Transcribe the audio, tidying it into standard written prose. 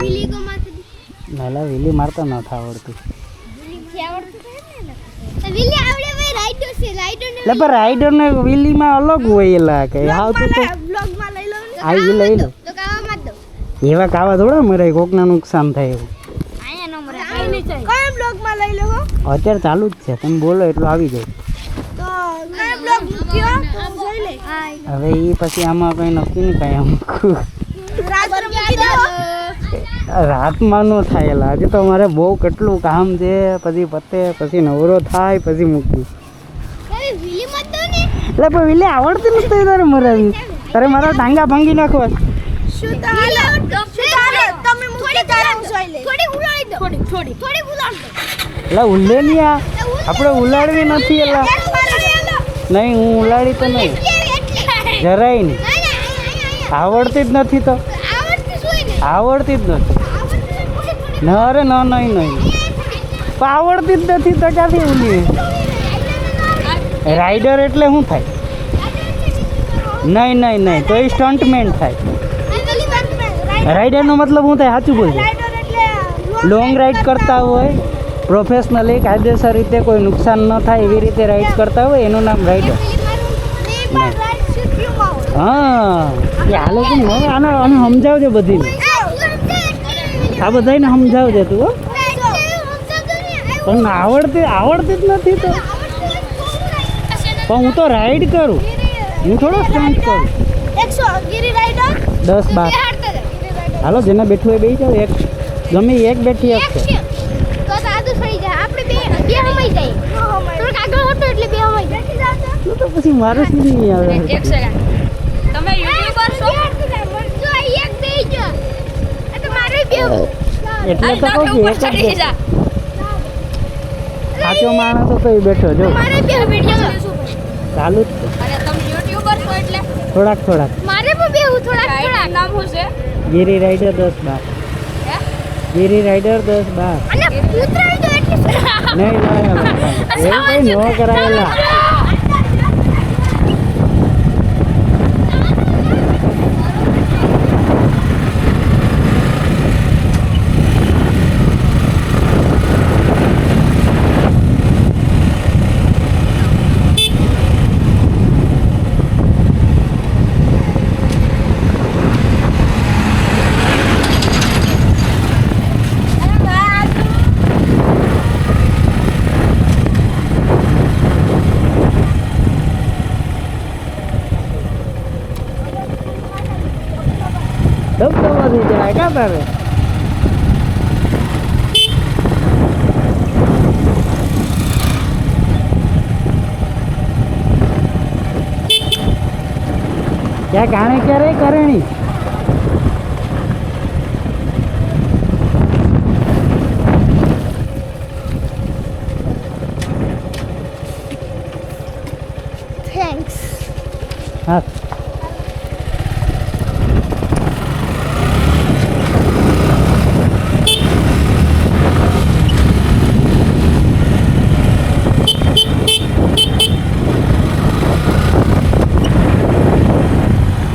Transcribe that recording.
Wiley કો મારતી નાલા Wiley મારતા ન આવડતું વિલી આવડતું તો વિલી આવડે ભાઈ રાઈડર છે રાઈડર ને લે પર રાઈડર ને વિલી માં અલગ હોય એલા કે હાવ તું તો બ્લોગ માં લઈ લો ને આ ઈ લઈ લો તો કાવા મત દો એવા કાવા થોડા મરે કોકના નુકસાન થાય એવું આયા નો મરે આઈ નહીં ચાઈ કયો બ્લોગ માં લઈ લો અત્યારે ચાલુ જ છે તમે બોલો એટલું આવી જાય તો કયો બ્લોગ મૂક્યો તો જોઈ લે હવે ઈ પછી આમાં કઈ નક્કી નહીં કાંઈ આમ રાત્રે મૂકી દો રાતમાં નો થાય એલા આજે તો મારે બહુ કેટલું કામ છે પછી પતે પછી નવરો થાય પછી મૂકવું કઈ વિલી મત દો ને એટલે પણ વિલે આવડતી નથી તારે મરાવી તારે મારા ટાંગા ભાંગી નાખવા શું તાલે તમે મૂકી તારે જોઈ લે થોડી ઉલાડી દો થોડી ઉલાડી દો એટલે ઉલ્લે નહીં આપણે ઉલાડવી નથી એલા નહીં હું ઉલાડી તો નહીં જરાય નહીં આવડતી જ નથી તો આવડતી જ નથી ન અરે ન નહીં પણ આવડતી જ નથી તો ક્યાંથી ઉલી રાઈડર એટલે શું થાય નહીં તો એ સ્ટન્ટમેન થાય રાઈડરનો મતલબ શું થાય સાચું બોલજો લોંગ રાઈડ કરતા હોય પ્રોફેશનલી કાયદેસર રીતે કોઈ નુકસાન ન થાય એવી રીતે રાઈડ કરતા હોય એનું નામ રાઈડર હા એ હાલો કે હવે આને સમજાવજો બધીને આ બધાને સમજાવજે તું હો પણ આવડતી જ નથી તો પણ હું તો રાઈડ કરું હું થોડો સ્ટન્ટ કરું 10-12 હાલો જેને બેઠું હોય બેસી જાવ એક ગમે એક બેઠી એક છે તો પછી મારે શું નહીં આવે એક સેકન્ડ તમે યુટ્યુબર છો એટલે તો કહું છું એક જ બેઠો. સાચો માણસ તો કઈ બેઠો જો ચાલુ જ છે અને તમે યુટ્યુબર છો એટલે થોડાક મારે પણ બેહું થોડાક નામ શું છે ગીરી રાઈડર 10-12 ગીરી રાઈડર 10-12 અને કૂતરાઈ તો એટલી નહીં એવું કઈ ન કરાયેલા ધબધબાથી જાય કા તારે ક્યાં ગાણે ક્યારે કરેણી થેન્ક્સ હા